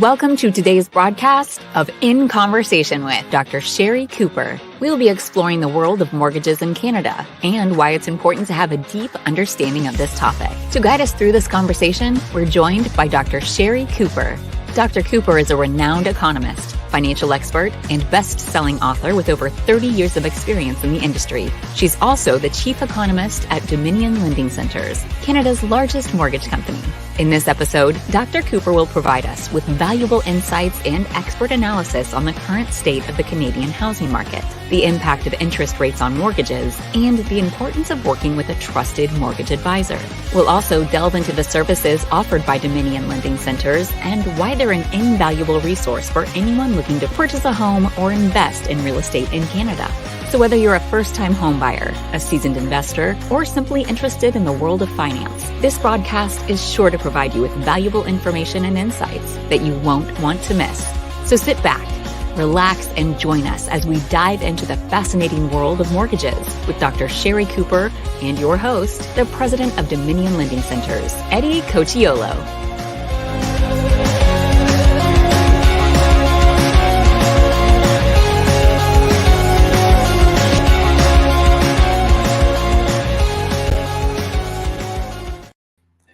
Welcome to today's broadcast of In Conversation with Dr. Sherry Cooper. We'll be exploring the world of mortgages in Canada and why it's important to have a deep understanding of this topic. To guide us through this conversation, we're joined by Dr. Sherry Cooper. Dr. Cooper is a renowned economist, financial expert, and best-selling author with over 30 years of experience in the industry. She's also the chief economist at Dominion Lending Centres, Canada's largest mortgage company. In this episode, Dr. Cooper will provide us with valuable insights and expert analysis on the current state of the Canadian housing market, the impact of interest rates on mortgages, and the importance of working with a trusted mortgage advisor. We'll also delve into the services offered by Dominion Lending Centres and why they're an invaluable resource for anyone looking to purchase a home or invest in real estate in Canada. So whether you're a first-time homebuyer, a seasoned investor, or simply interested in the world of finance, this broadcast is sure to provide you with valuable information and insights that you won't want to miss. So sit back, relax, and join us as we dive into the fascinating world of mortgages with Dr. Sherry Cooper and your host, the president of Dominion Lending Centres, Eddy Cochiolo.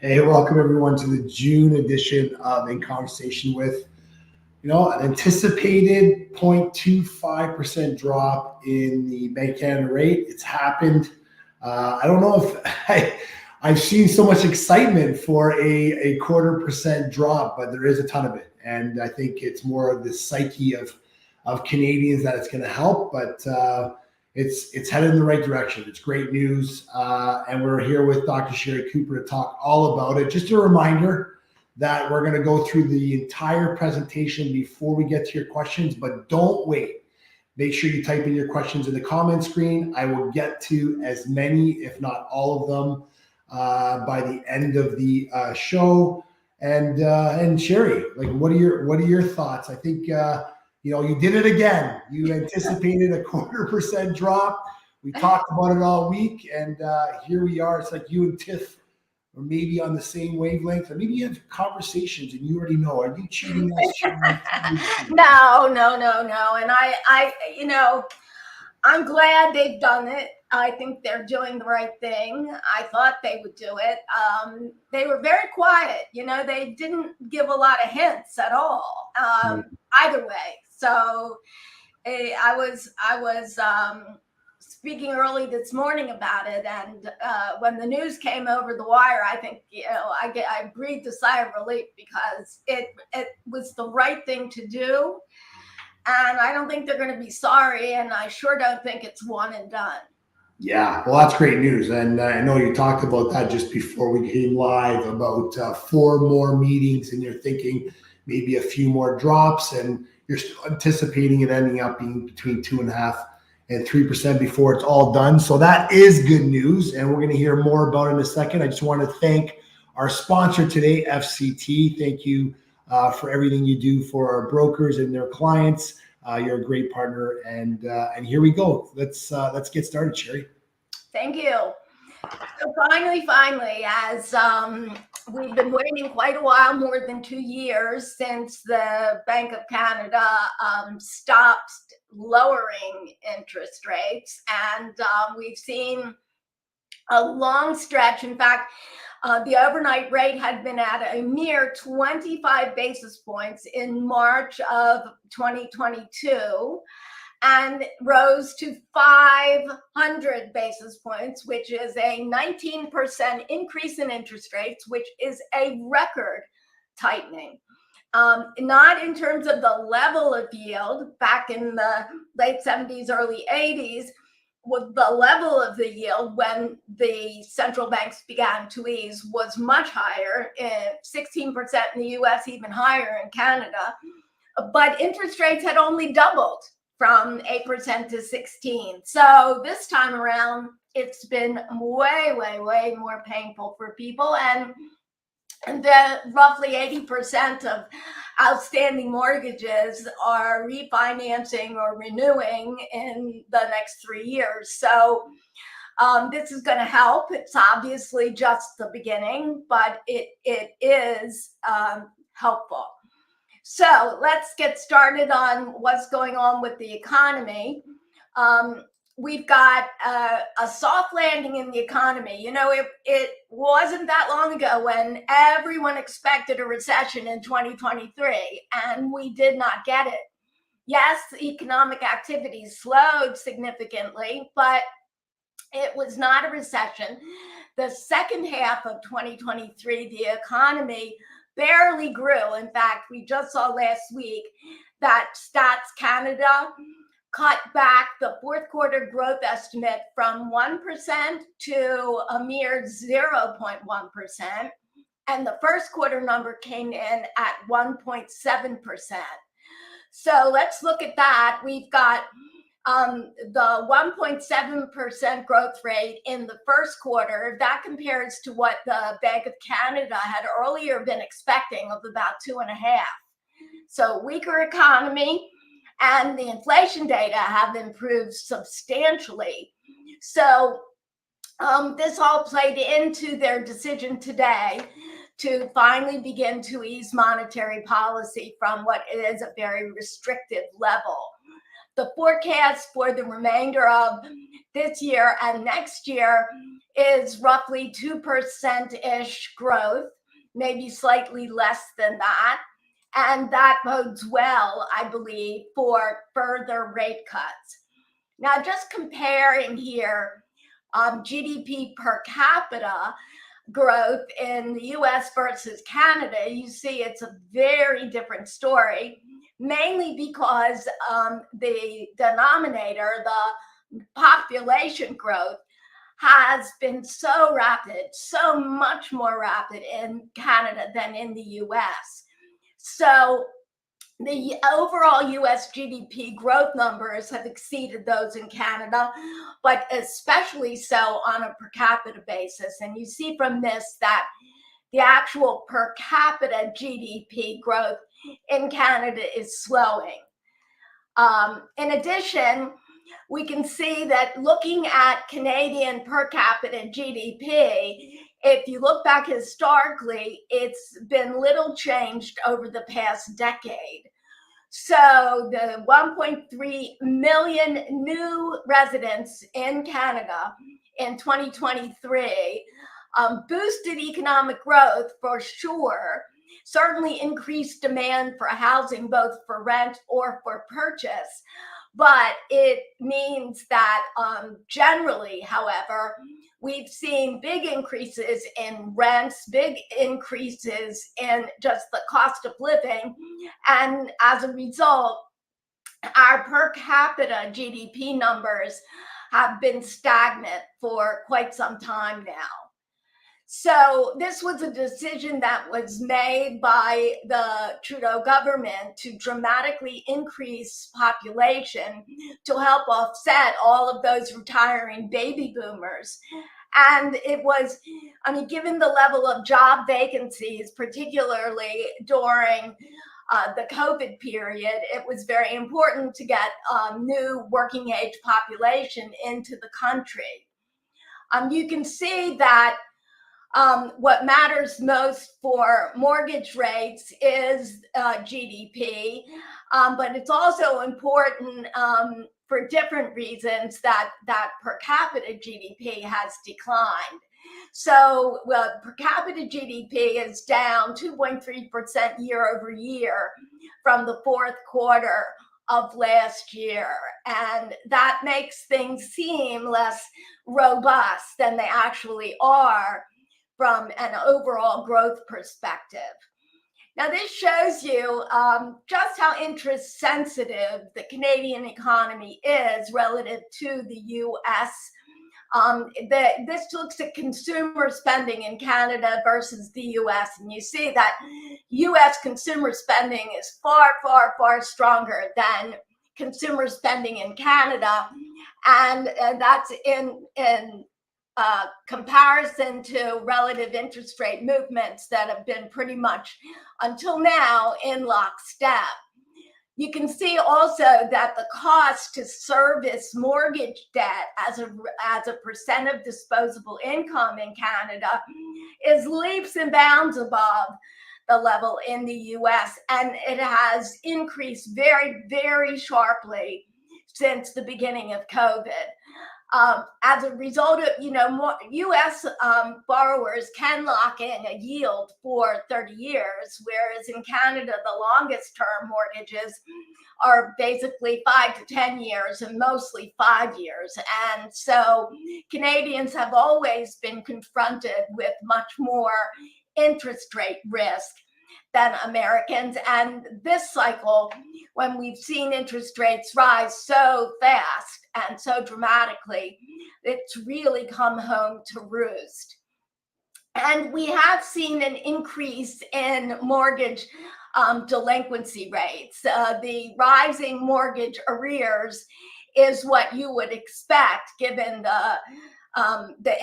Hey, welcome everyone to the June edition of In Conversation with, an anticipated 0.25% drop in the Bank of Canada rate. It's happened. I don't know if I've seen so much excitement for a 0.25% drop, but there is a ton of it. And I think it's more of the psyche of Canadians that it's going to help, but it's headed in the right direction. It's great news. And we're here with Dr. Sherry Cooper to talk all about it. Just a reminder that we're going to go through the entire presentation before we get to your questions, but don't wait. Make sure you type in your questions in the comment screen. I will get to as many, if not all of them, by the end of the show. And Sherry, what are your thoughts? I think, you did it again. You anticipated a 0.25% drop. We talked about it all week, and here we are. It's like you and Tiff are maybe on the same wavelength, or maybe you have conversations and you already know. Are you cheating us? No. And I'm glad they've done it. I think they're doing the right thing. I thought they would do it. They were very quiet. They didn't give a lot of hints at all, either way. So I was speaking early this morning about it, and when the news came over the wire, I think I breathed a sigh of relief because it was the right thing to do, and I don't think they're going to be sorry, and I sure don't think it's one and done. Yeah, well, that's great news, and I know you talked about that just before we came live about 4 more meetings, and you're thinking maybe a few more drops, and you're still anticipating it ending up being between 2.5% and 3% before it's all done. So that is good news, and we're going to hear more about it in a second. I just want to thank our sponsor today, FCT. Thank you for everything you do for our brokers and their clients. You're a great partner, and here we go. Let's get started, Sherry. Thank you. So finally, as we've been waiting quite a while, more than 2 years since the Bank of Canada stopped lowering interest rates, and we've seen a long stretch. In fact, the overnight rate had been at a mere 25 basis points in March of 2022 and rose to 500 basis points, which is a 19% increase in interest rates, which is a record tightening. Not in terms of the level of yield back in the late 70s, early 80s, with the level of the yield when the central banks began to ease was much higher, 16% in the US, even higher in Canada. But interest rates had only doubled from 8% to 16%. So this time around, it's been way more painful for people. And the roughly 80% of outstanding mortgages are refinancing or renewing in the next 3 years. So this is going to help. It's obviously just the beginning, but it is helpful. So let's get started on what's going on with the economy. We've got a soft landing in the economy. You know, it wasn't that long ago when everyone expected a recession in 2023, and we did not get it. Yes, economic activity slowed significantly, but it was not a recession. The second half of 2023, the economy barely grew. In fact, we just saw last week that Stats Canada cut back the fourth quarter growth estimate from 1% to a mere 0.1%. And the first quarter number came in at 1.7%. So let's look at that. We've got the 1.7% growth rate in the first quarter. That compares to what the Bank of Canada had earlier been expecting of about 2.5%. So weaker economy, and the inflation data have improved substantially. So this all played into their decision today to finally begin to ease monetary policy from what is a very restrictive level. The forecast for the remainder of this year and next year is roughly 2%-ish growth, maybe slightly less than that. And that bodes well, I believe, for further rate cuts. Now, just comparing here, GDP per capita growth in the US versus Canada, you see it's a very different story, mainly because the denominator, the population growth, has been so rapid, so much more rapid in Canada than in the US. So the overall US GDP growth numbers have exceeded those in Canada, but especially so on a per capita basis. And you see from this that the actual per capita GDP growth in Canada is slowing. In addition, we can see that looking at Canadian per capita GDP, if you look back historically, it's been little changed over the past decade. So the 1.3 million new residents in Canada in 2023 boosted economic growth for sure, certainly increased demand for housing, both for rent or for purchase. But it means that generally, however, we've seen big increases in rents, big increases in just the cost of living. And as a result, our per capita GDP numbers have been stagnant for quite some time now. So this was a decision that was made by the Trudeau government to dramatically increase population to help offset all of those retiring baby boomers. And it was, I mean, given the level of job vacancies, particularly during the COVID period, it was very important to get new working age population into the country. You can see that what matters most for mortgage rates is GDP, but it's also important for different reasons that per capita GDP has declined. So per capita GDP is down 2.3% year over year from the fourth quarter of last year. And that makes things seem less robust than they actually are from an overall growth perspective. Now, this shows you just how interest sensitive the Canadian economy is relative to the US. This looks at consumer spending in Canada versus the US, and you see that US consumer spending is far, far, far stronger than consumer spending in Canada, and that's in comparison to relative interest rate movements that have been pretty much until now in lockstep. You can see also that the cost to service mortgage debt as a percent of disposable income in Canada is leaps and bounds above the level in the US, and it has increased very, very sharply since the beginning of COVID. As a result of, more U.S. Borrowers can lock in a yield for 30 years, whereas in Canada, the longest term mortgages are basically 5 to 10 years and mostly 5 years. And so Canadians have always been confronted with much more interest rate risk than Americans. And this cycle, when we've seen interest rates rise so fast and so dramatically, it's really come home to roost. And we have seen an increase in mortgage delinquency rates. The rising mortgage arrears is what you would expect given the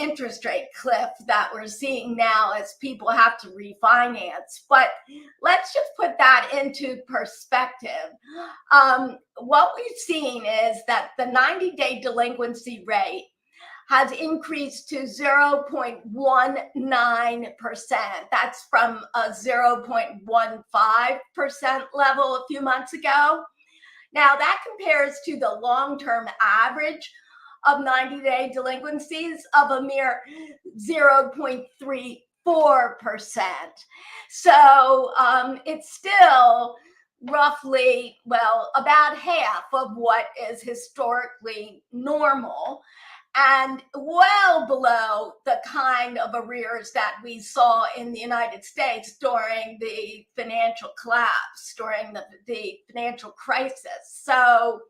interest rate cliff that we're seeing now as people have to refinance. But let's just put that into perspective. What we've seen is that the 90-day delinquency rate has increased to 0.19%. That's from a 0.15% level a few months ago. Now that compares to the long-term average of 90-day delinquencies of a mere 0.34%. So it's still roughly, about half of what is historically normal, and well below the kind of arrears that we saw in the United States during the financial collapse, during the financial crisis. So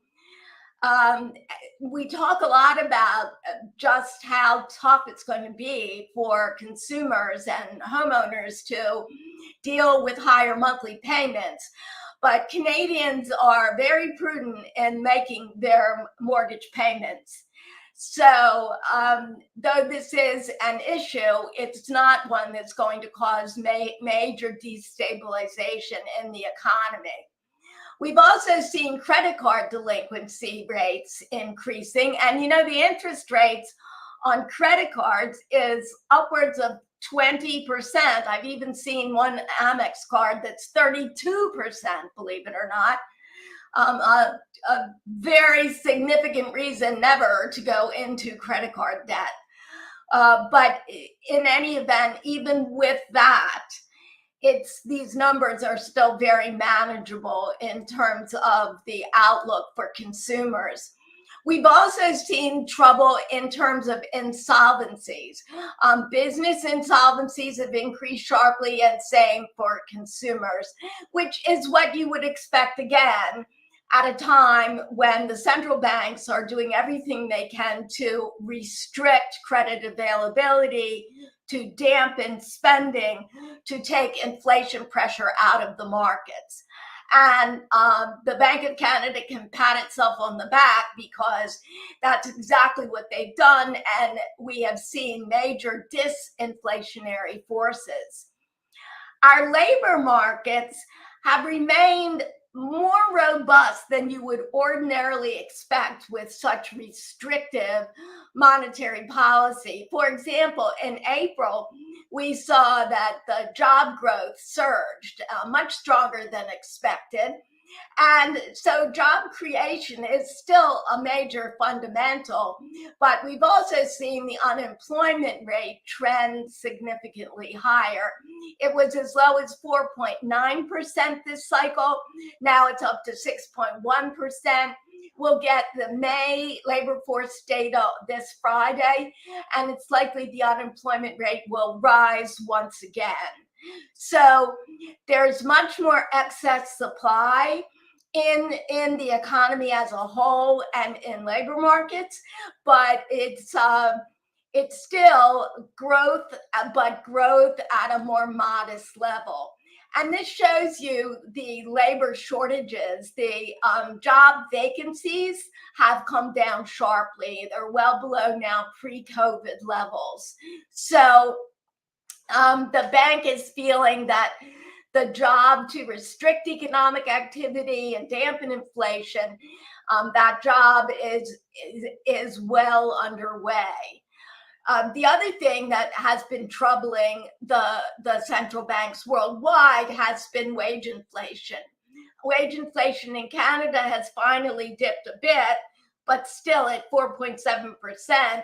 we talk a lot about just how tough it's going to be for consumers and homeowners to deal with higher monthly payments. But Canadians are very prudent in making their mortgage payments. So though this is an issue, it's not one that's going to cause major destabilization in the economy. We've also seen credit card delinquency rates increasing, and the interest rates on credit cards is upwards of 20%. I've even seen one Amex card that's 32%, believe it or not. A very significant reason never to go into credit card debt. But in any event, even with that, these numbers are still very manageable in terms of the outlook for consumers. We've also seen trouble in terms of insolvencies. Business insolvencies have increased sharply, and same for consumers, which is what you would expect again at a time when the central banks are doing everything they can to restrict credit availability, to dampen spending, to take inflation pressure out of the markets. And the Bank of Canada can pat itself on the back because that's exactly what they've done, and we have seen major disinflationary forces. Our labor markets have remained more robust than you would ordinarily expect with such restrictive monetary policy. For example, in April, we saw that the job growth surged much stronger than expected. And so job creation is still a major fundamental, but we've also seen the unemployment rate trend significantly higher. It was as low as 4.9% this cycle. Now it's up to 6.1%. We'll get the May labor force data this Friday, and it's likely the unemployment rate will rise once again. So there's much more excess supply in the economy as a whole and in labor markets, but it's still growth, but growth at a more modest level. And this shows you the labor shortages. The job vacancies have come down sharply. They're well below now pre-COVID levels. So the bank is feeling that the job to restrict economic activity and dampen inflation, that job is well underway. The other thing that has been troubling the central banks worldwide has been wage inflation. Wage inflation in Canada has finally dipped a bit, but still at 4.7%.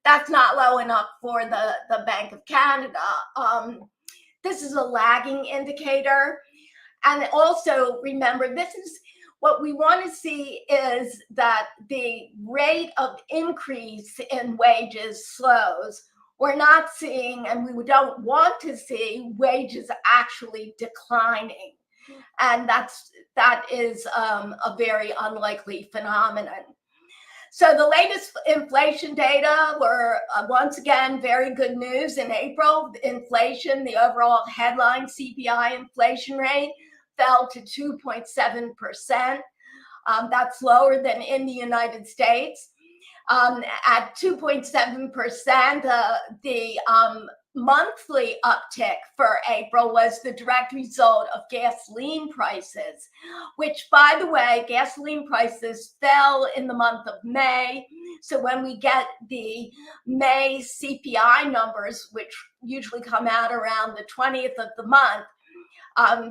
That's not low enough for the Bank of Canada. This is a lagging indicator. And also remember, this is what we want to see is that the rate of increase in wages slows. We're not seeing, and we don't want to see, wages actually declining. And that is a very unlikely phenomenon. So the latest inflation data were once again very good news. In April, inflation, the overall headline CPI inflation rate fell to 2.7%. That's lower than in the United States. At 2.7%, the monthly uptick for April was the direct result of gasoline prices, which, by the way, gasoline prices fell in the month of May. So when we get the May CPI numbers, which usually come out around the 20th of the month,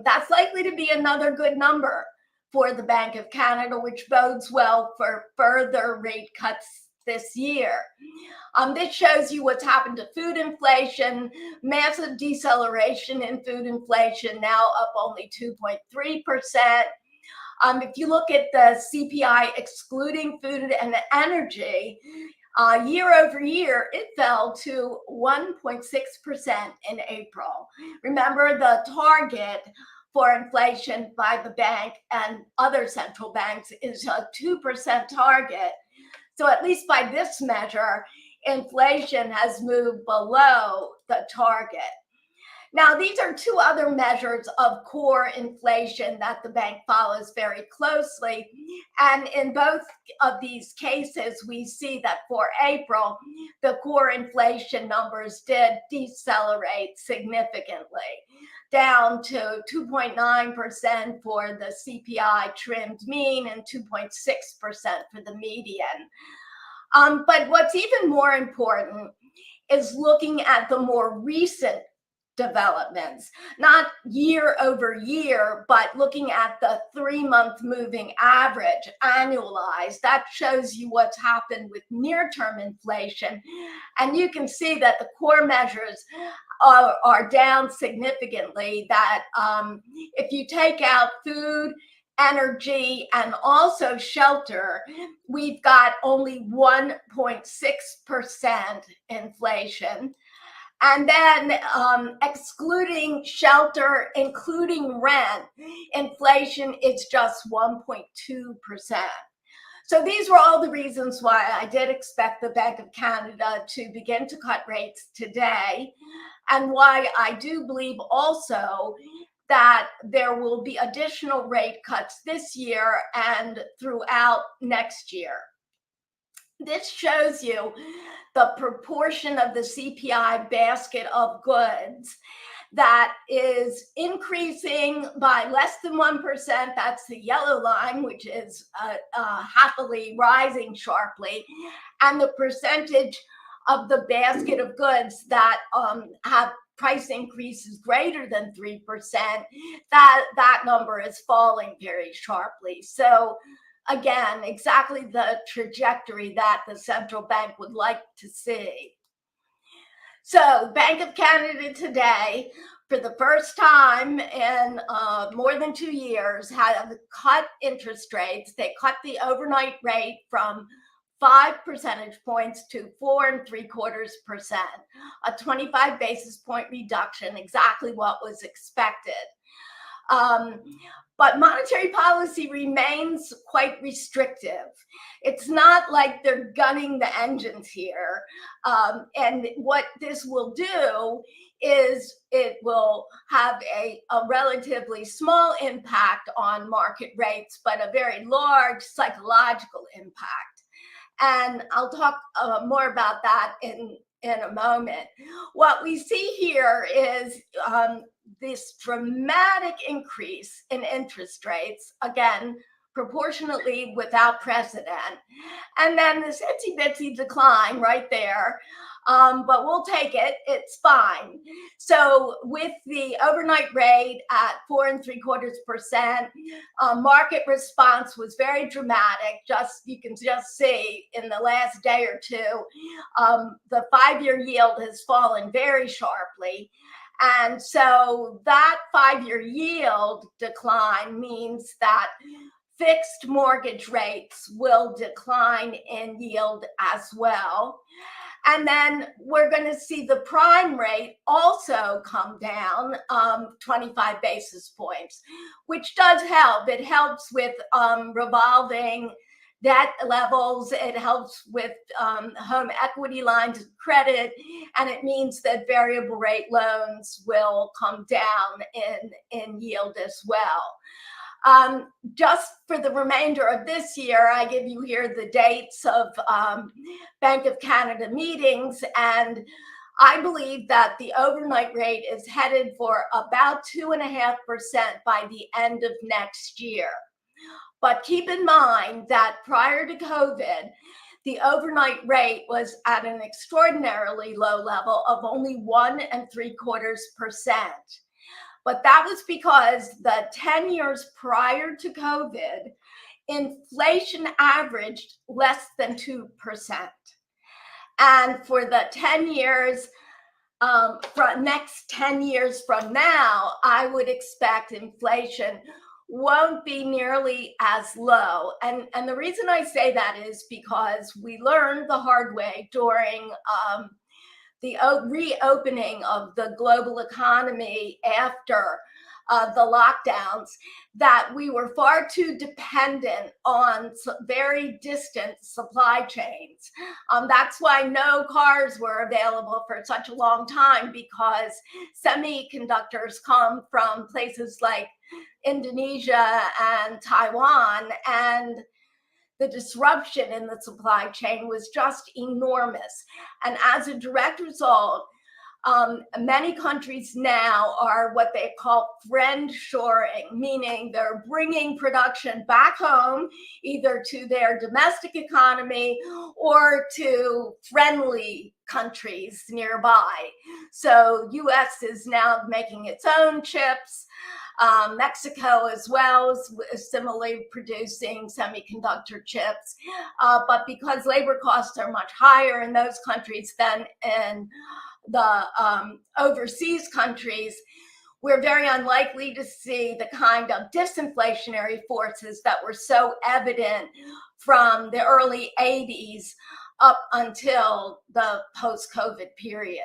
that's likely to be another good number for the Bank of Canada, which bodes well for further rate cuts this year. This shows you what's happened to food inflation, massive deceleration in food inflation, now up only 2.3%. If you look at the CPI excluding food and energy, year over year, it fell to 1.6% in April. Remember, the target for inflation by the bank and other central banks is a 2% target. So at least by this measure, inflation has moved below the target. Now, these are two other measures of core inflation that the bank follows very closely. And in both of these cases, we see that for April, the core inflation numbers did decelerate significantly, down to 2.9% for the CPI trimmed mean and 2.6% for the median. But what's even more important is looking at the more recent developments, not year over year, but looking at the 3-month moving average annualized. That shows you what's happened with near-term inflation. And you can see that the core measures are down significantly, that if you take out food, energy, and also shelter, we've got only 1.6% inflation. And then excluding shelter, including rent, inflation is just 1.2%. So these were all the reasons why I did expect the Bank of Canada to begin to cut rates today, and why I do believe also that there will be additional rate cuts this year and throughout next year. This shows you the proportion of the CPI basket of goods that is increasing by less than 1%. That's the yellow line, which is happily rising sharply. And the percentage of the basket of goods that have price increases greater than 3%, that number is falling very sharply. So again, exactly the trajectory that the central bank would like to see. So Bank of Canada today, for the first time in more than 2 years, have cut interest rates. They cut the overnight rate from 5 percentage points to 4.75%, a 25 basis point reduction, exactly what was expected. But monetary policy remains quite restrictive. It's not like they're gunning the engines here. And what this will do is it will have a relatively small impact on market rates, but a very large psychological impact. And I'll talk more about that in a moment. What we see here is this dramatic increase in interest rates, again, proportionately without precedent. And then this itsy bitsy decline right there. But we'll take it. It's fine. So with the overnight rate at 4.75%, market response was very dramatic. You can just see in the last day or two, the 5-year yield has fallen very sharply. And so that 5-year yield decline means that fixed mortgage rates will decline in yield as well. And then we're going to see the prime rate also come down 25 basis points, which does help. It helps with revolving debt levels. It helps with home equity lines of credit. And it means that variable rate loans will come down in yield as well. Just for the remainder of this year, I give you here the dates of Bank of Canada meetings, and I believe that the overnight rate is headed for about 2.5% by the end of next year. But keep in mind that prior to COVID, the overnight rate was at an extraordinarily low level of only 1.75%. But that was because the 10 years prior to COVID, inflation averaged less than 2%. And for the 10 years, next 10 years from now, I would expect inflation won't be nearly as low. And the reason I say that is because we learned the hard way during the reopening of the global economy after the lockdowns, that we were far too dependent on very distant supply chains. That's why no cars were available for such a long time, because semiconductors come from places like Indonesia and Taiwan, and the disruption in the supply chain was just enormous. And as a direct result, many countries now are what they call friend-shoring, meaning they're bringing production back home, either to their domestic economy or to friendly countries nearby. So US is now making its own chips. Mexico as well is similarly producing semiconductor chips. But because labor costs are much higher in those countries than in the overseas countries, we're very unlikely to see the kind of disinflationary forces that were so evident from the early 80s up until the post-COVID period.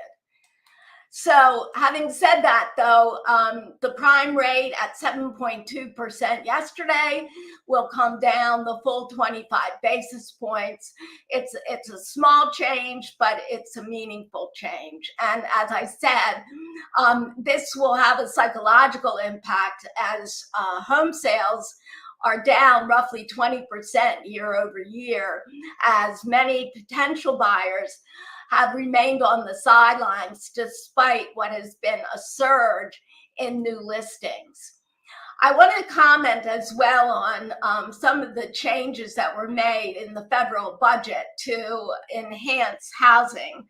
So having said that, though, the prime rate at 7.2% yesterday will come down the full 25 basis points. It's a small change, but it's a meaningful change. And as I said, this will have a psychological impact as home sales are down roughly 20% year over year, as many potential buyers have remained on the sidelines despite what has been a surge in new listings. I want to comment as well on some of the changes that were made in the federal budget to enhance housing.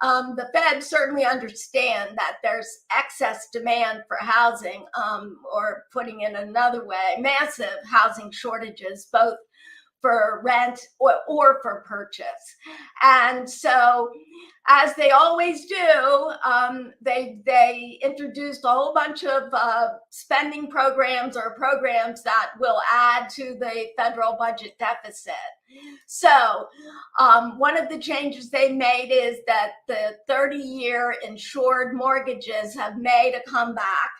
The Fed certainly understand that there's excess demand for housing, or putting it another way, massive housing shortages, both for rent or for purchase. And so, as they always do, they introduced a whole bunch of spending programs or programs that will add to the federal budget deficit. So one of the changes they made is that the 30-year insured mortgages have made a comeback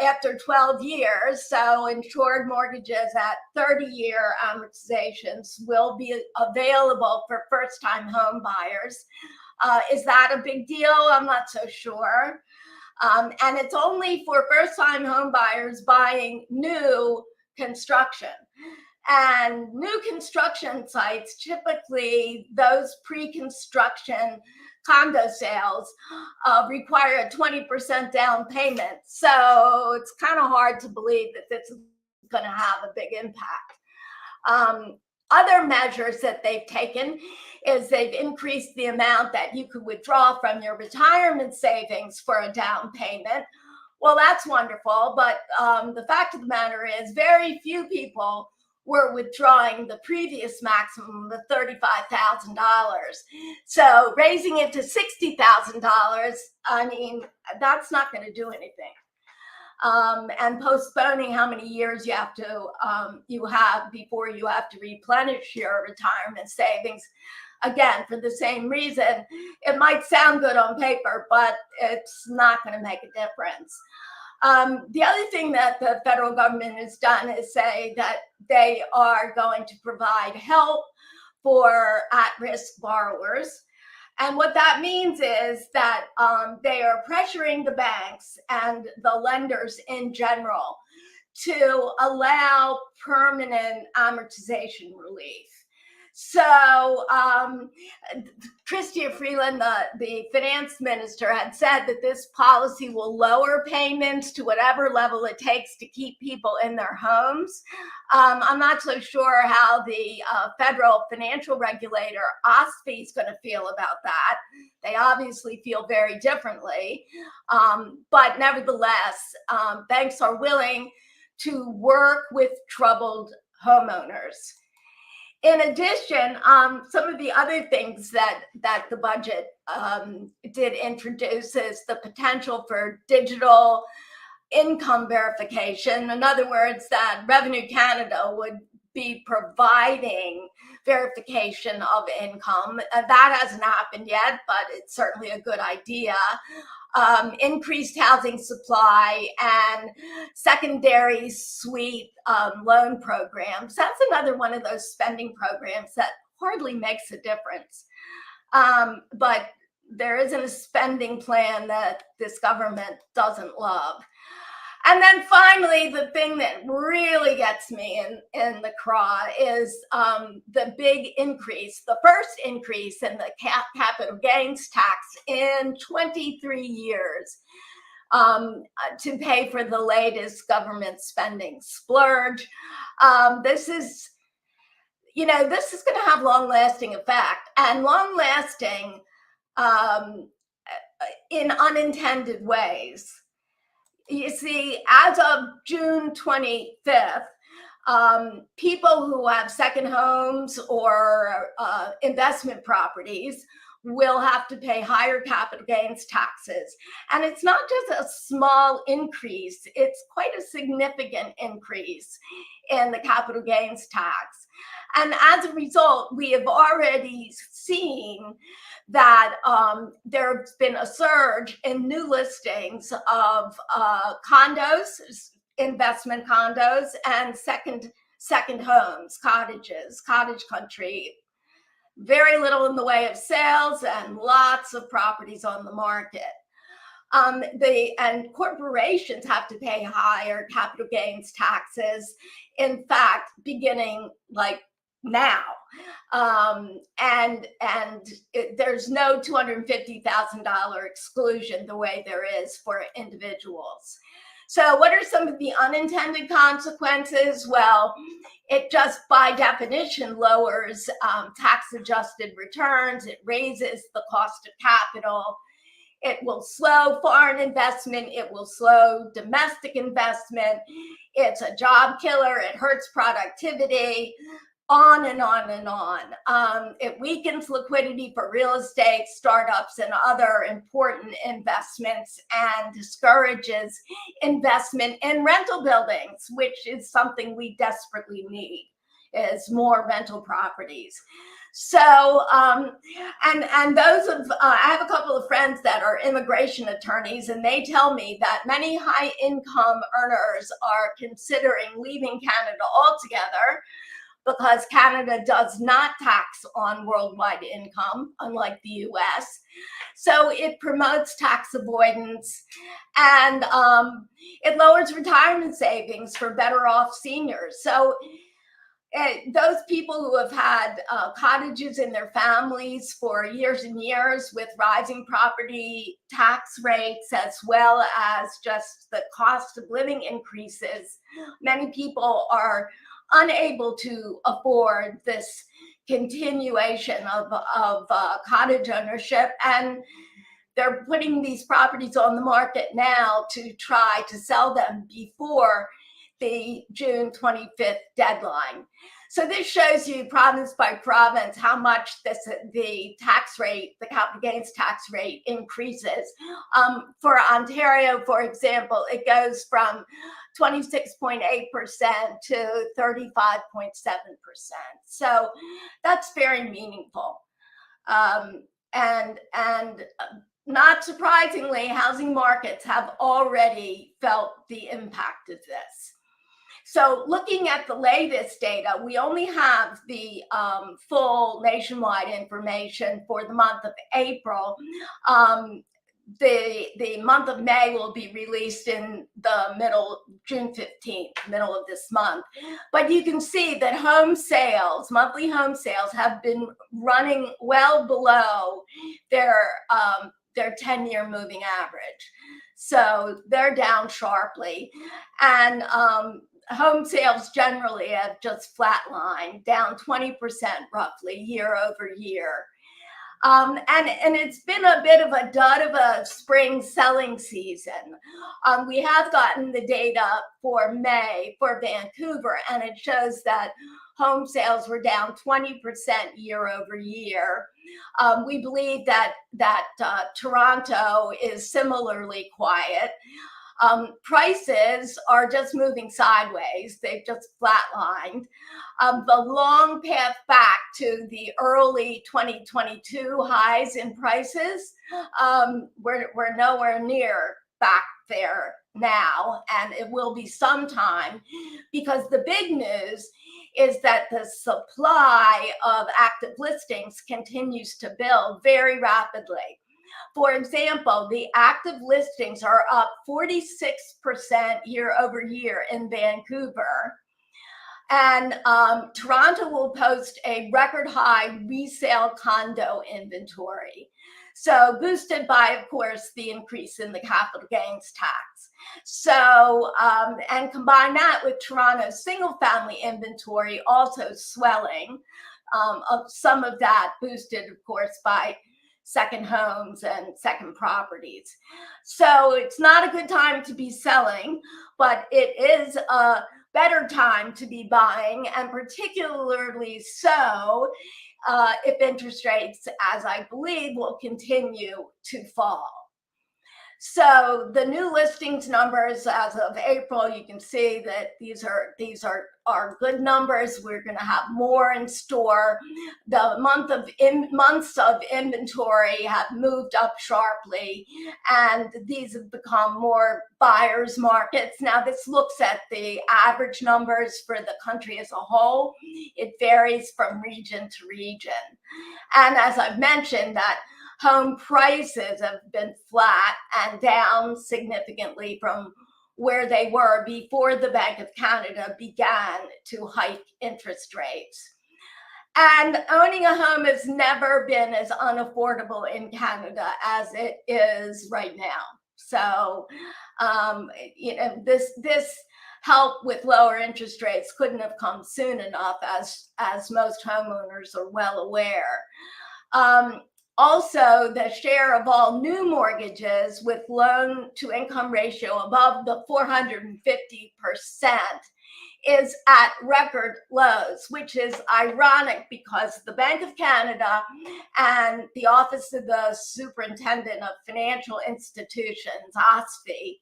after 12 years. So insured mortgages at 30-year amortizations will be available for first-time home buyers. Is that a big deal? I'm not so sure. And it's only for first-time home buyers buying new construction. And new construction sites, typically those pre-construction condo sales require a 20% down payment. So it's kind of hard to believe that this is going to have a big impact. Other measures that they've taken is they've increased the amount that you could withdraw from your retirement savings for a down payment. Well, that's wonderful, but the fact of the matter is very few people were withdrawing the previous maximum of $35,000. So raising it to $60,000, I mean, that's not going to do anything. And postponing how many years you have before you have to replenish your retirement savings. Again, for the same reason, it might sound good on paper, but it's not going to make a difference. The other thing that the federal government has done is say that they are going to provide help for at-risk borrowers. And what that means is that they are pressuring the banks and the lenders in general to allow permanent amortization relief. So Chrystia Freeland, the finance minister, had said that this policy will lower payments to whatever level it takes to keep people in their homes. I'm not so sure how the federal financial regulator, OSFI, is going to feel about that. They obviously feel very differently. But nevertheless, banks are willing to work with troubled homeowners. In addition, some of the other things that the budget did introduce is the potential for digital income verification. In other words, that Revenue Canada would be providing verification of income. That hasn't happened yet, but it's certainly a good idea. Increased housing supply and secondary suite loan programs. That's another one of those spending programs that hardly makes a difference. But there isn't a spending plan that this government doesn't love. And then finally, the thing that really gets me in the craw is the big increase, the first increase in the capital gains tax in 23 years to pay for the latest government spending splurge. This is going to have long-lasting effect, and long-lasting in unintended ways. You see, as of June 25th, people who have second homes or investment properties will have to pay higher capital gains taxes. And it's not just a small increase, it's quite a significant increase in the capital gains tax. And as a result, we have already seen that there's been a surge in new listings of condos, investment condos, and second homes, cottages, cottage country. Very little in the way of sales and lots of properties on the market. And corporations have to pay higher capital gains taxes, in fact, beginning like now. There's no $250,000 exclusion the way there is for individuals. So what are some of the unintended consequences? Well, it just by definition lowers tax-adjusted returns. It raises the cost of capital. It will slow foreign investment. It will slow domestic investment. It's a job killer. It hurts productivity. On and on and on. It weakens liquidity for real estate, startups, and other important investments, and discourages investment in rental buildings, which is something we desperately need, is more rental properties. So, and those of, I have a couple of friends that are immigration attorneys, and they tell me that many high income earners are considering leaving Canada altogether, because Canada does not tax on worldwide income, unlike the US. So it promotes tax avoidance, and it lowers retirement savings for better off seniors. So those people who have had cottages in their families for years and years with rising property tax rates, as well as just the cost of living increases, many people are unable to afford this continuation of cottage ownership, and they're putting these properties on the market now to try to sell them before the June 25th deadline. So this shows you province by province how much the tax rate, the capital gains tax rate increases. For Ontario, for example, it goes from 26.8% to 35.7%. So that's very meaningful. And not surprisingly, housing markets have already felt the impact of this. So looking at the latest data, we only have the full nationwide information for the month of April. The month of May will be released in the June 15th, middle of this month. But you can see that home sales, monthly home sales, have been running well below their 10-year moving average. So they're down sharply. And home sales generally have just flatlined, down 20% roughly year over year. And it's been a bit of a dud of a spring selling season. We have gotten the data for May for Vancouver, and it shows that home sales were down 20% year over year. We believe that Toronto is similarly quiet. Prices are just moving sideways. They've just flatlined. The long path back to the early 2022 highs in prices, we're nowhere near back there now, and it will be some time, because the big news is that the supply of active listings continues to build very rapidly. For example, the active listings are up 46% year over year in Vancouver. And Toronto will post a record high resale condo inventory. So boosted by, of course, the increase in the capital gains tax. So, and combine that with Toronto's single family inventory also swelling, some of that boosted, of course, by second homes and second properties. So it's not a good time to be selling, but it is a better time to be buying, and particularly so if interest rates, as I believe, will continue to fall. So the new listings numbers as of April, you can see that these are good numbers. We're going to have more in store. The months of inventory have moved up sharply, and these have become more buyers markets. Now this looks at the average numbers for the country as a whole. It varies from region to region. And as I've mentioned, that home prices have been flat and down significantly from where they were before the Bank of Canada began to hike interest rates. And owning a home has never been as unaffordable in Canada as it is right now. So, this help with lower interest rates couldn't have come soon enough, as most homeowners are well aware. Also, the share of all new mortgages with loan to income ratio above the 450% is at record lows, which is ironic because the Bank of Canada and the Office of the Superintendent of Financial Institutions, OSFI,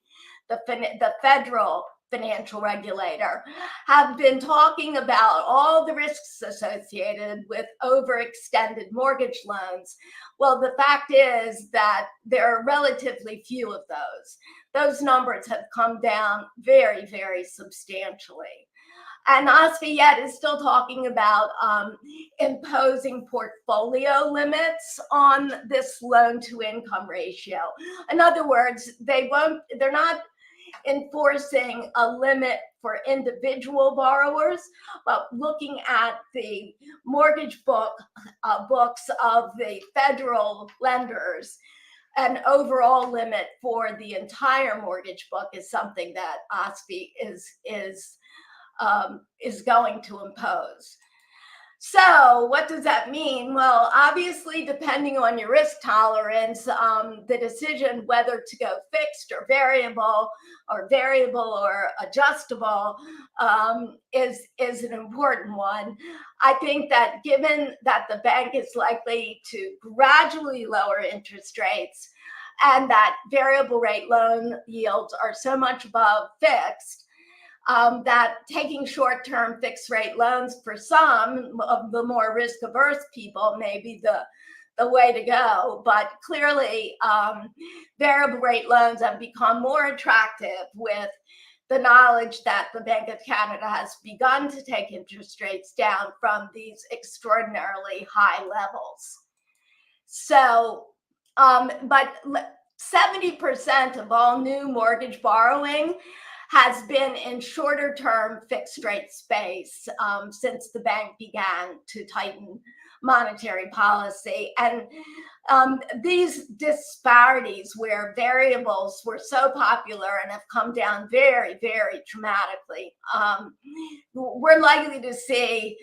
the federal financial regulator, have been talking about all the risks associated with overextended mortgage loans. Well, the fact is that there are relatively few of those. Those numbers have come down very, very substantially. And OSFI yet is still talking about imposing portfolio limits on this loan to income ratio. In other words, they're not enforcing a limit for individual borrowers, but looking at the mortgage books of the federal lenders, an overall limit for the entire mortgage book is something that OSFI is going to impose. So what does that mean? Well, obviously, depending on your risk tolerance, the decision whether to go fixed or variable or adjustable is an important one. I think that given that the bank is likely to gradually lower interest rates and that variable rate loan yields are so much above fixed, that taking short-term fixed rate loans for some of the more risk-averse people may be the way to go. But clearly, variable rate loans have become more attractive with the knowledge that the Bank of Canada has begun to take interest rates down from these extraordinarily high levels. So, but 70% of all new mortgage borrowing has been in shorter term fixed rate space since the bank began to tighten monetary policy. And these disparities where variables were so popular and have come down very, very dramatically, we're likely to see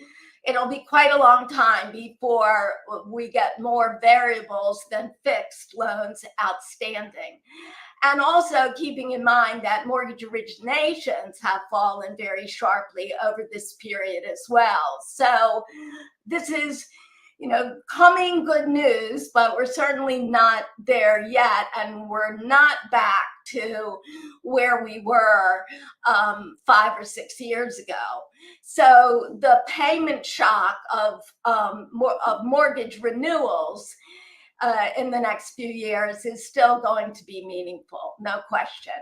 it'll be quite a long time before we get more variables than fixed loans outstanding. And also keeping in mind that mortgage originations have fallen very sharply over this period as well. So this is, coming good news, but we're certainly not there yet. And we're not back to where we were 5 or 6 years ago. So the payment shock of mortgage renewals in the next few years is still going to be meaningful, no question.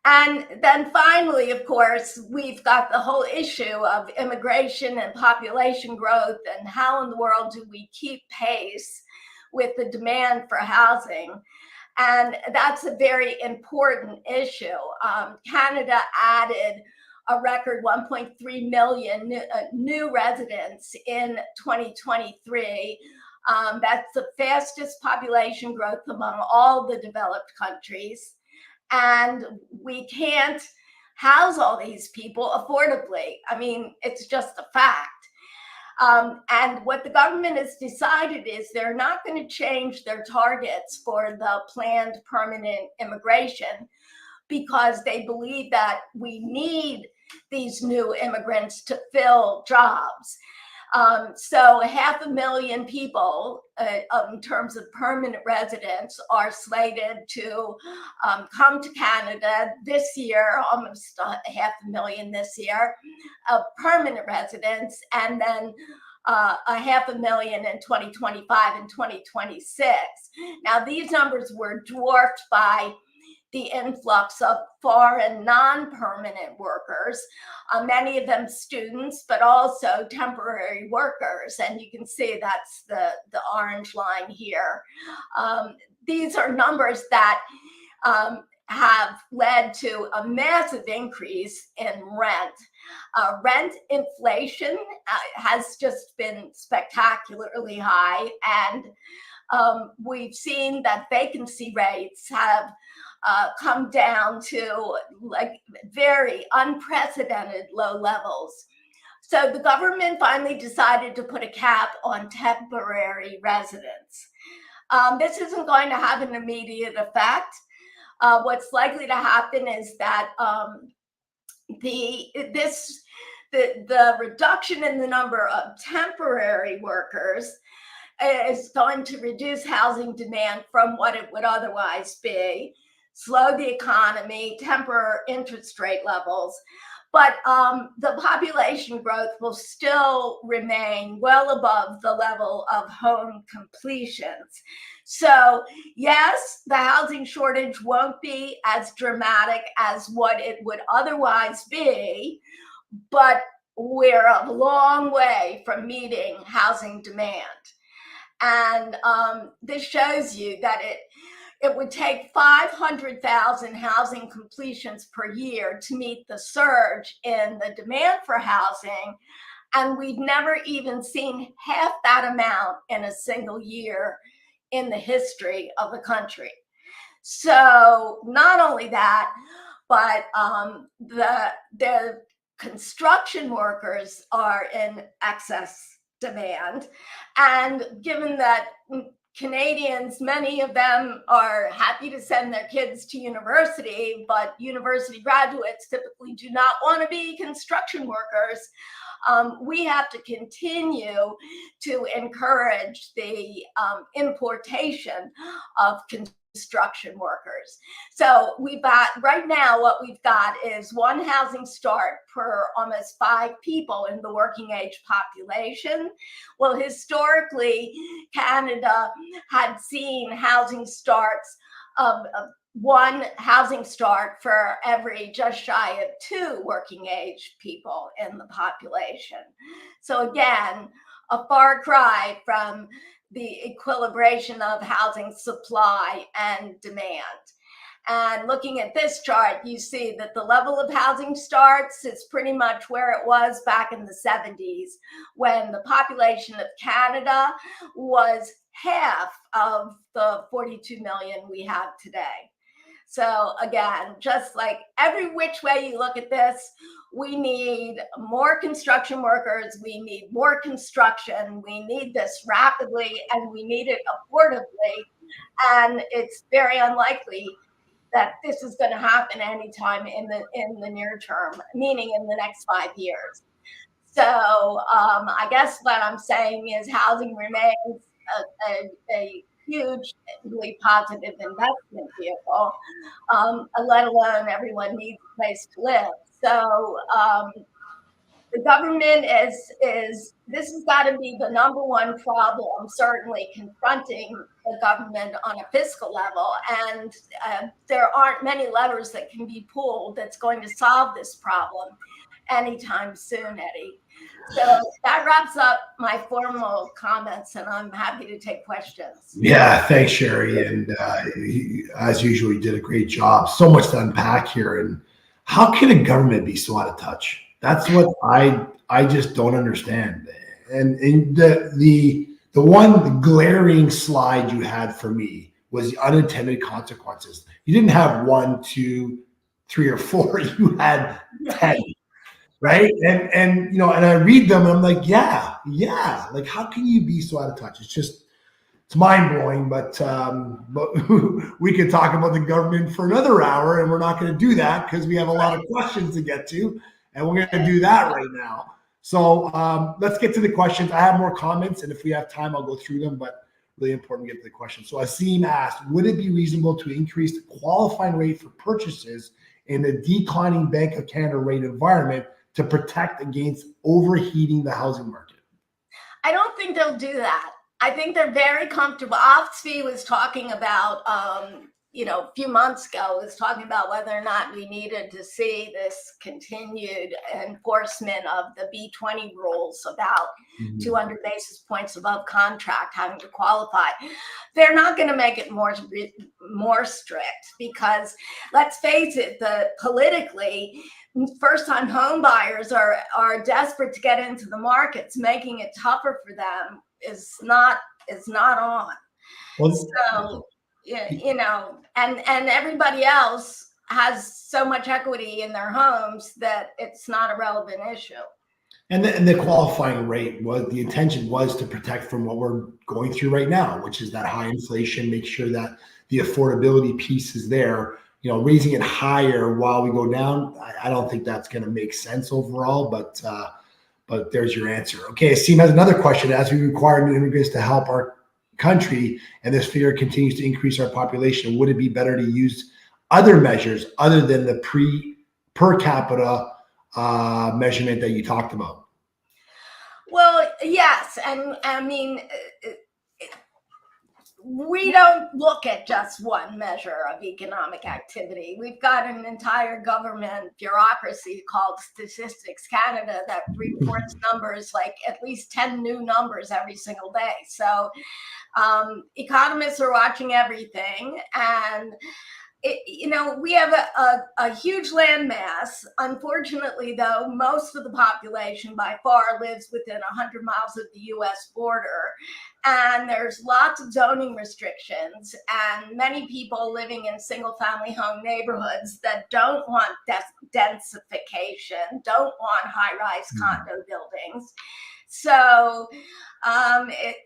And then finally, of course, we've got the whole issue of immigration and population growth and how in the world do we keep pace with the demand for housing. And that's a very important issue. Canada added a record 1.3 million new residents in 2023. That's the fastest population growth among all the developed countries. And we can't house all these people affordably. I mean, it's just a fact. And what the government has decided is they're not going to change their targets for the planned permanent immigration because they believe that we need these new immigrants to fill jobs. So 500,000 people in terms of permanent residents are slated to come to Canada this year, almost 500,000 this year, of permanent residents, and then 500,000 in 2025 and 2026. Now, these numbers were dwarfed by the influx of foreign non-permanent workers, many of them students, but also temporary workers. And you can see that's the orange line here. These are numbers that have led to a massive increase in rent. Rent inflation has just been spectacularly high, and we've seen that vacancy rates have come down to like very unprecedented low levels. So the government finally decided to put a cap on temporary residents. This isn't going to have an immediate effect. What's likely to happen is that the reduction in the number of temporary workers is going to reduce housing demand from what it would otherwise be, slow the economy, temper interest rate levels. But the population growth will still remain well above the level of home completions. So yes, the housing shortage won't be as dramatic as what it would otherwise be, but we're a long way from meeting housing demand. And this shows you that it would take 500,000 housing completions per year to meet the surge in the demand for housing. And we've never even seen half that amount in a single year in the history of the country. So not only that, but the construction workers are in excess demand. And given that Canadians, many of them are happy to send their kids to university, but university graduates typically do not want to be construction workers. We have to continue to encourage the importation of construction workers. So we've got, right now, what we've got is one housing start per almost 5 people in the working age population. Well, historically, Canada had seen housing starts of one housing start for every just shy of 2 working age people in the population. So again, a far cry from the equilibration of housing supply and demand. And looking at this chart, you see that the level of housing starts is pretty much where it was back in the 70s, when the population of Canada was half of the 42 million we have today. So again, just like every which way you look at this, we need more construction workers, we need more construction, we need this rapidly, and we need it affordably. And it's very unlikely that this is going to happen anytime in the near term, meaning in the next 5 years. So I guess what I'm saying is housing remains a hugely positive investment vehicle, let alone everyone needs a place to live. So the government is this has got to be the number one problem, certainly confronting the government on a fiscal level. And there aren't many levers that can be pulled that's going to solve this problem anytime soon, Eddie. So that wraps up my formal comments, and I'm happy to take questions. Yeah, thanks, Sherry. And as usual, you did a great job. So much to unpack here. And how can a government be so out of touch? That's what I just don't understand. And the one glaring slide you had for me was the unintended consequences. You didn't have 1, 2, 3, or 4. You had 10. Right. And you know, and I read them and I'm like, yeah. Like, how can you be so out of touch? It's mind blowing, but we could talk about the government for another hour, and we're not going to do that because we have a lot of questions to get to, and we're going to do that right now. So let's get to the questions. I have more comments, and if we have time, I'll go through them, but really important to get to the questions. So Asim asked, would it be reasonable to increase the qualifying rate for purchases in the declining Bank of Canada rate environment to protect against overheating the housing market? I don't think they'll do that. I think they're very comfortable. OFSFI was talking about, a few months ago, was talking about whether or not we needed to see this continued enforcement of the B20 rules about 200 basis points above contract having to qualify. They're not going to make it more strict because, let's face it, politically, first-time home buyers are desperate to get into the markets. Making it tougher for them is not on. Well, so and everybody else has so much equity in their homes that it's not a relevant issue. And the qualifying rate the intention was to protect from what we're going through right now, which is that high inflation, make sure that the affordability piece is there. Raising it higher while we go down, I don't think that's going to make sense overall, but there's your answer. Okay, Asim has another question. As we require new immigrants to help our country and this figure continues to increase our population, would it be better to use other measures other than the per capita measurement that you talked about? Well, yes. And I mean, we don't look at just one measure of economic activity. We've got an entire government bureaucracy called Statistics Canada that reports numbers, like at least 10 new numbers every single day. So Economists are watching everything, and we have a huge landmass. Unfortunately, though, most of the population by far lives within 100 miles of the U.S. border. And there's lots of zoning restrictions and many people living in single family home neighborhoods that don't want densification, don't want high-rise condo buildings. So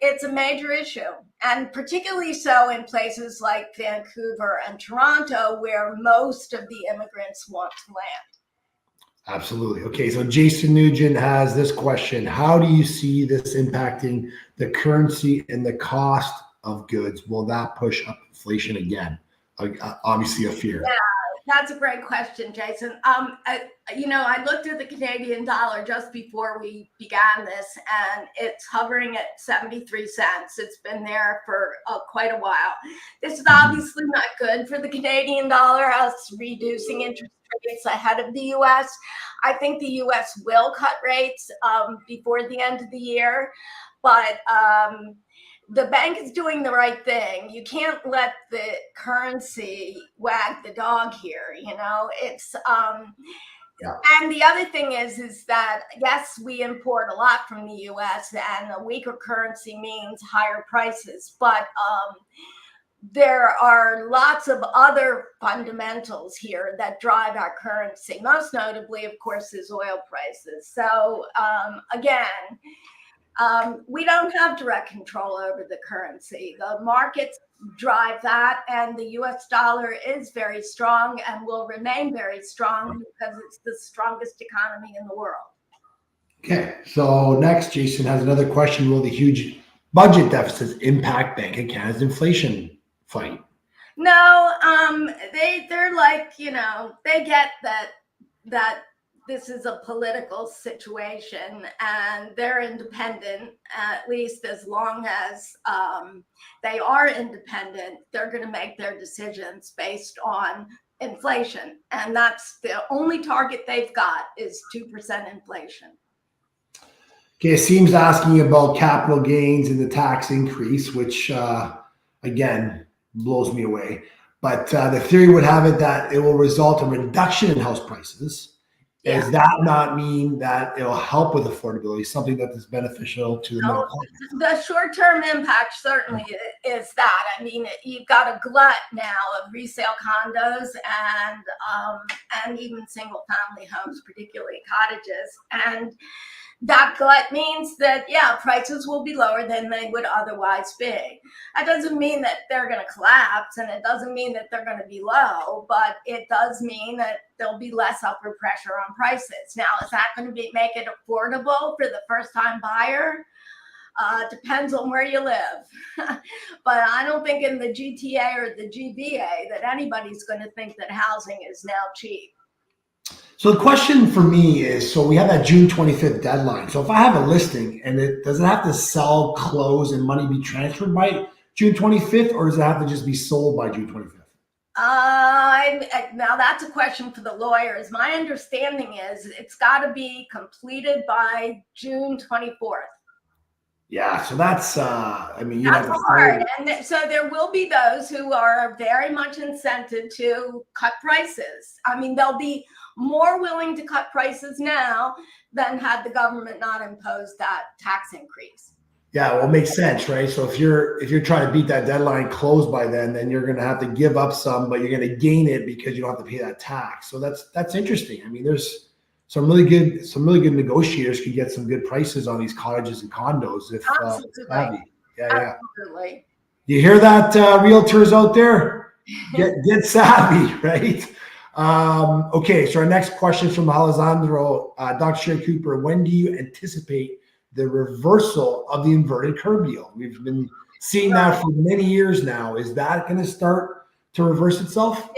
it's a major issue, and particularly so in places like Vancouver and Toronto, where most of the immigrants want to land. Absolutely. Okay, so Jason Nugent has this question. How do you see this impacting the currency and the cost of goods? Will that push up inflation again? Obviously a fear. Yeah. That's a great question, Jason. I looked at the Canadian dollar just before we began this, and it's hovering at 73 cents. It's been there for quite a while. This is obviously not good for the Canadian dollar, us reducing interest rates ahead of the U.S. I think the U.S. will cut rates before the end of the year, but the bank is doing the right thing. You can't let the currency wag the dog here. It's And the other thing is that, yes, we import a lot from the U.S. and a weaker currency means higher prices, but there are lots of other fundamentals here that drive our currency. Most notably, of course, is oil prices. So again, we don't have direct control over the currency. The markets drive that, and the US dollar is very strong and will remain very strong because it's the strongest economy in the world. Okay, so next, Jason has another question. Will the huge budget deficits impact Bank of Canada's inflation fight? No, they're like, they get that this is a political situation and they're independent, at least as long as they are independent. They're going to make their decisions based on inflation. And that's the only target they've got is 2% inflation. Okay, Seam's asking about capital gains and the tax increase, which again blows me away. But the theory would have it that it will result in reduction in house prices. Yeah. Does that not mean that it'll help with affordability, something that is beneficial to the middle class? The short-term impact certainly is that. I mean, you've got a glut now of resale condos and even single-family homes, particularly cottages. And that glut means that, prices will be lower than they would otherwise be. That doesn't mean that they're going to collapse, and it doesn't mean that they're going to be low, but it does mean that there'll be less upward pressure on prices. Now, is that going to make it affordable for the first-time buyer? Depends on where you live. But I don't think in the GTA or the GVA that anybody's going to think that housing is now cheap. So the question for me is, so we have that June 25th deadline. So if I have a listing and does it have to sell, close, and money be transferred by June 25th, or does it have to just be sold by June 25th? Now that's a question for the lawyers. My understanding is it's got to be completed by June 24th. Yeah, so that's, that's hard. And so there will be those who are very much incented to cut prices. I mean, they'll be more willing to cut prices now than had the government not imposed that tax increase. Yeah, well, it makes sense, right? So if you're trying to beat that deadline close by then you're going to have to give up some, but you're going to gain it because you don't have to pay that tax. So that's interesting. I mean, there's some really good negotiators could get some good prices on these cottages and condos if savvy. Yeah. Absolutely. You hear that, realtors out there? Get savvy, right? Okay, so our next question is from Alessandro. Dr. Sherry Cooper, when do you anticipate the reversal of the inverted curve yield? We've been seeing that for many years now. Is that going to start to reverse itself?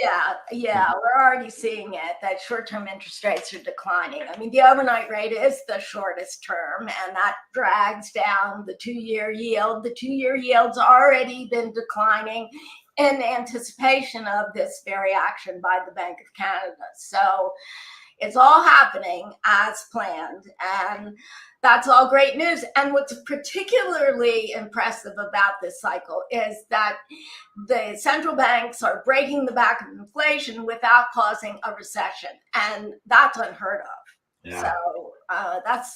Yeah, we're already seeing it, that short-term interest rates are declining. I mean, the overnight rate is the shortest term, and that drags down the 2-year yield. The 2-year yield's already been declining in anticipation of this very action by the Bank of Canada. So It's all happening as planned, and that's all great news. And what's particularly impressive about this cycle is that the central banks are breaking the back of inflation without causing a recession, and that's unheard of. Yeah. So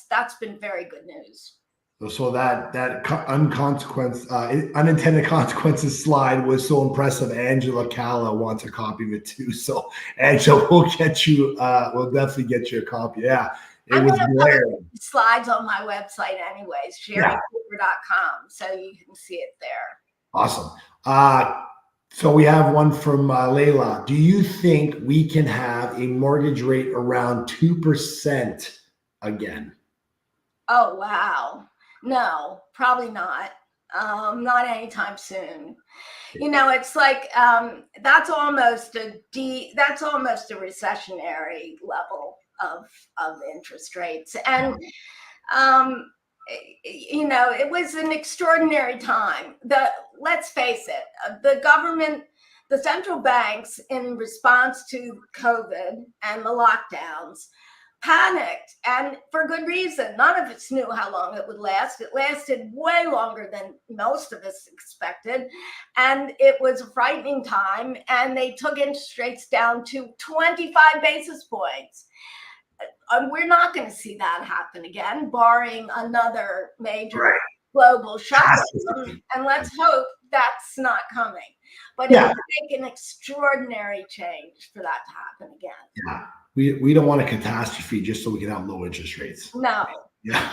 that's been very good news. So that unintended consequences slide was so impressive. Angela Calla wants a copy of it too. So Angela, we'll definitely get you a copy. Yeah, it was glaring. Slides on my website, anyways, sherrycooper.com, so you can see it there. Awesome. So we have one from Layla. Do you think we can have a mortgage rate around 2% again? Oh, wow. No, probably not. Not anytime soon. You know, it's like that's almost a recessionary level of interest rates. And you know, it was an extraordinary time. Let's face it, the central banks, in response to COVID and the lockdowns, panicked, and for good reason. None of us knew how long it would last. It lasted way longer than most of us expected, and it was a frightening time, and they took interest rates down to 25 basis points. We're not going to see that happen again, barring another major global shutdown, and let's hope that's not coming. But it would take an extraordinary change for that to happen again. Yeah. We don't want a catastrophe just so we can have low interest rates. No. Yeah.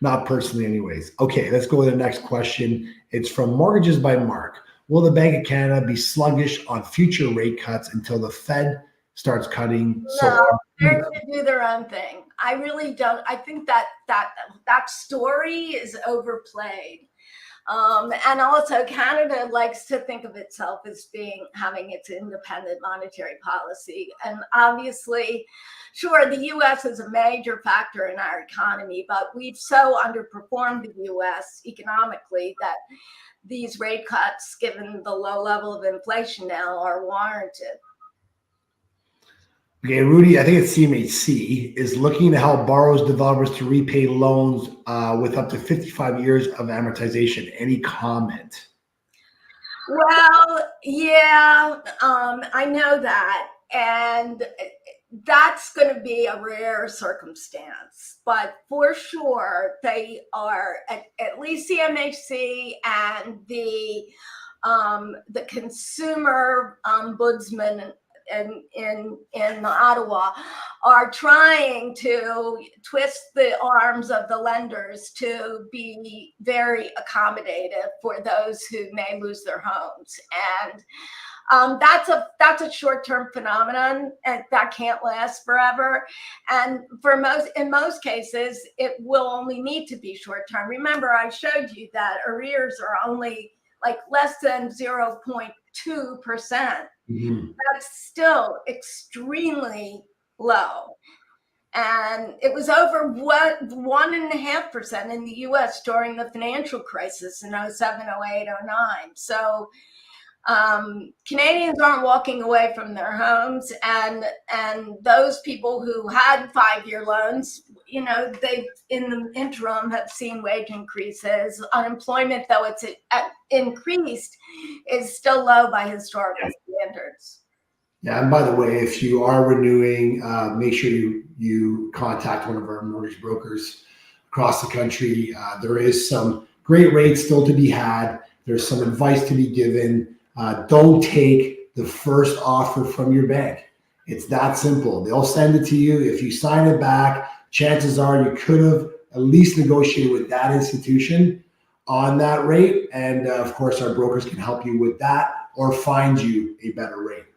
not personally anyways. Okay, let's go to the next question. It's from Mortgages by Mark. Will the Bank of Canada be sluggish on future rate cuts until the Fed starts cutting? No, they're going to do their own thing. I really don't. I think that story is overplayed. And also, Canada likes to think of itself as having its independent monetary policy. And obviously, sure, the U.S. is a major factor in our economy, but we've so underperformed the U.S. economically that these rate cuts, given the low level of inflation now, are warranted. Okay, Rudy, I think it's CMHC, is looking to help borrowers, developers to repay loans with up to 55 years of amortization. Any comment? Well, yeah, I know that. And that's going to be a rare circumstance. But for sure, they are, at least CMHC and the consumer ombudsman in Ottawa are trying to twist the arms of the lenders to be very accommodative for those who may lose their homes. And that's a short-term phenomenon, and that can't last forever. And in most cases, it will only need to be short-term. Remember, I showed you that arrears are only like less than 0.2%. Mm-hmm. That's still extremely low. And it was over 1.5% in the US during the financial crisis in 07, 08, 09. So Canadians aren't walking away from their homes, and those people who had 5-year loans, you know, they in the interim have seen wage increases. Unemployment, though it's increased, is still low by historical standards. Yeah, and by the way, if you are renewing, make sure you contact one of our mortgage brokers across the country. There is some great rates still to be had. There's some advice to be given. Don't take the first offer from your bank. It's that simple. They'll send it to you. If you sign it back, chances are you could have at least negotiated with that institution on that rate. And of course, our brokers can help you with that or find you a better rate.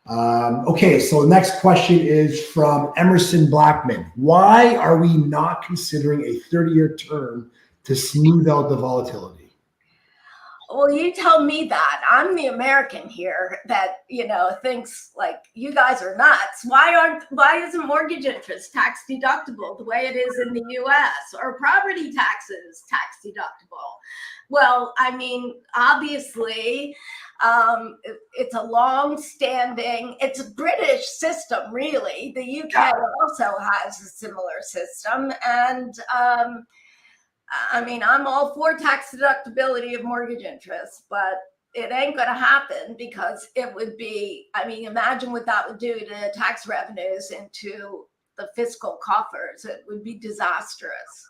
Okay, so the next question is from Emerson Blackman. Why are we not considering a 30-year term to smooth out the volatility? Well, you tell me that. I'm the American here that, you know, thinks like you guys are nuts. Why isn't mortgage interest tax deductible the way it is in the US, or property taxes tax deductible? Well, I mean, obviously, It's a long-standing, it's a British system, really. The UK also has a similar system. And I mean, I'm all for tax deductibility of mortgage interest, but it ain't going to happen because it would be, I mean, imagine what that would do to tax revenues into the fiscal coffers. It would be disastrous.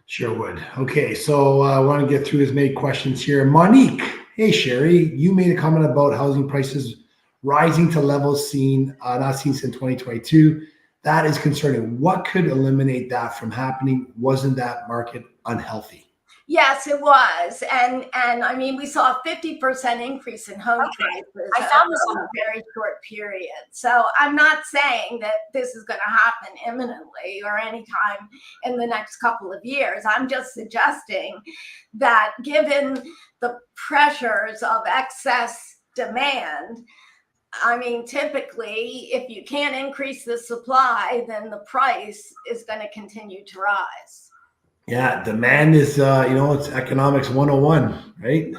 Sure would. Okay, so I want to get through as many questions here. Monique, hey Sherry, you made a comment about housing prices rising to levels not seen since 2022. That is concerning. What could eliminate that from happening? Wasn't that market unhealthy? Yes, it was. And I mean, we saw a 50% increase in home prices. I found this in a very short period. So I'm not saying that this is going to happen imminently or anytime in the next couple of years. I'm just suggesting that given the pressures of excess demand, I mean, typically, if you can't increase the supply, then the price is going to continue to rise. Yeah, demand is, it's economics 101, right?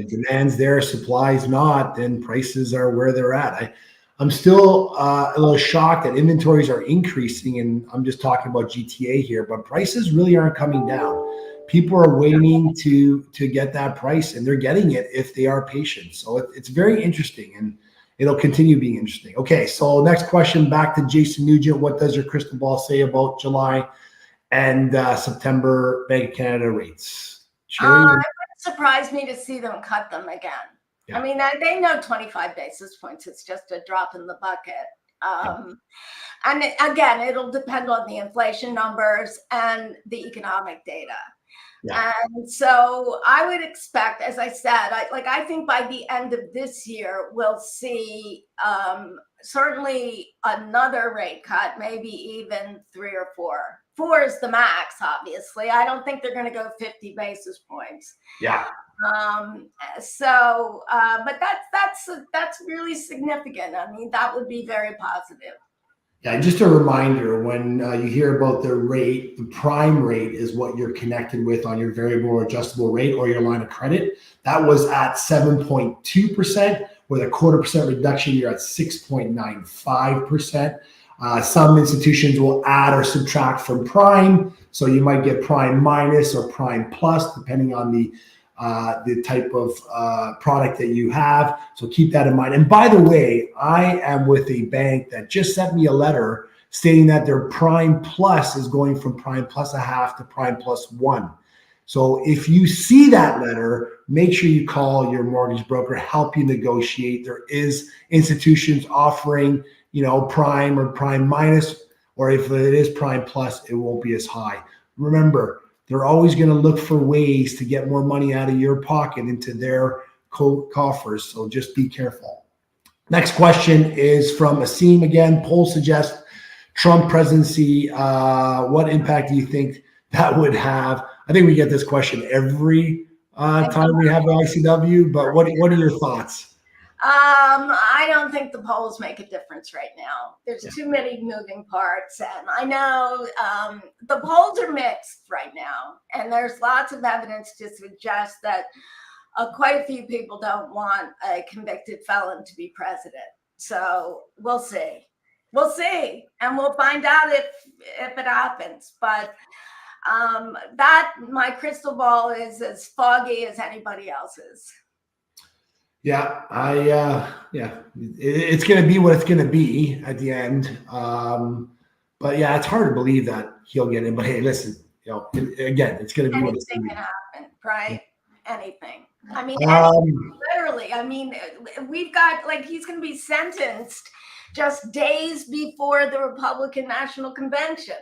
Demand's there, supply's not, then prices are where they're at. I'm still a little shocked that inventories are increasing, and I'm just talking about GTA here, but prices really aren't coming down. People are waiting to get that price, and they're getting it if they are patient. So it's very interesting, and it'll continue being interesting. Okay, so next question, back to Jason Nugent. What does your crystal ball say about July and September Bank of Canada rates? It wouldn't surprise me to see them cut them again. Yeah. I mean, they know 25 basis points. It's just a drop in the bucket. And again, it'll depend on the inflation numbers and the economic data. Yeah. And so I would expect, as I said, I think by the end of this year, we'll see certainly another rate cut, maybe even 3 or 4. 4 is the max, obviously. I don't think they're going to go 50 basis points. Yeah. But that's really significant. I mean, that would be very positive. Yeah, just a reminder, when you hear about the rate, the prime rate is what you're connected with on your variable or adjustable rate or your line of credit. That was at 7.2%. With a 0.25% reduction, you're at 6.95%. Some institutions will add or subtract from prime. So you might get prime minus or prime plus, depending on the type of product that you have. So keep that in mind. And by the way, I am with a bank that just sent me a letter stating that their prime plus is going from prime plus a half to prime plus 1. So if you see that letter, make sure you call your mortgage broker, help you negotiate. There is institutions offering, prime or prime minus, or if it is prime plus, it won't be as high. Remember, they're always going to look for ways to get more money out of your pocket into their coffers. So just be careful. Next question is from Asim again. Polls suggest Trump presidency. What impact do you think that would have? I think we get this question every time we have the ICW, but what are your thoughts? I don't think the polls make a difference right now. There's too many moving parts. And I know the polls are mixed right now. And there's lots of evidence to suggest that quite a few people don't want a convicted felon to be president. So we'll see. We'll see. And we'll find out if it happens. But my crystal ball is as foggy as anybody else's. Yeah, it's going to be what it's going to be at the end. But yeah, it's hard to believe that he'll get in. But hey, listen, again, it's going to be what it's going to be. Anything can happen, right? Anything. I mean, literally. I mean, we've got he's going to be sentenced just days before the Republican National Convention.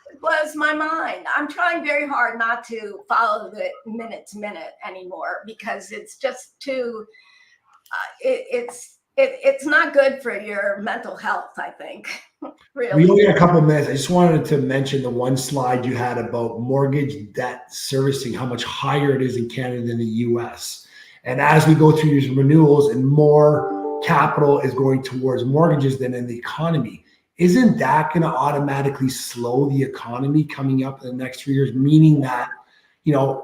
It blows my mind. I'm trying very hard not to follow the minute to minute anymore because it's just too. It's not good for your mental health, I think. Really. We only got a couple of minutes. I just wanted to mention the one slide you had about mortgage debt servicing, how much higher it is in Canada than the U.S. And as we go through these renewals and more capital is going towards mortgages than in the economy, isn't that going to automatically slow the economy coming up in the next 3 years? Meaning that,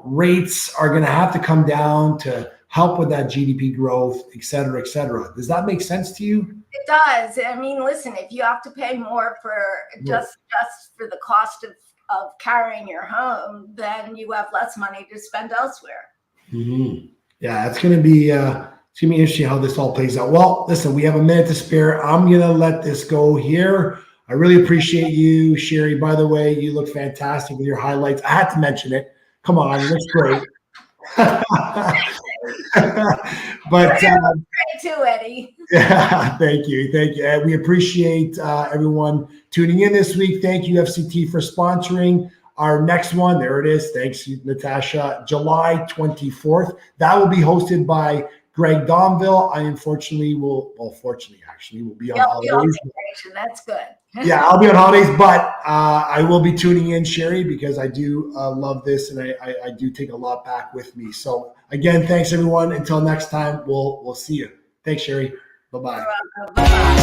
rates are going to have to come down to help with that GDP growth, et cetera, et cetera. Does that make sense to you? It does. I mean, listen, if you have to pay more for just for the cost of carrying your home, then you have less money to spend elsewhere. Mm-hmm. Yeah, it's going to be interesting how this all plays out. Well, listen, we have a minute to spare. I'm going to let this go here. I really appreciate you, Sherry. By the way, you look fantastic with your highlights. I had to mention it. Come on, it looks great. But great too, Eddie. yeah, thank you. We appreciate everyone tuning in this week. Thank you, FCT, for sponsoring our next one. There it is. Thanks, Natasha. July 24th. That will be hosted by Greg Domville. I unfortunately will be on holidays. That's good. Yeah, I'll be on holidays, but I will be tuning in, Sherry, because I do love this, and I do take a lot back with me. So again, thanks everyone. Until next time, we'll see you. Thanks, Sherry. Bye-bye. Bye-bye.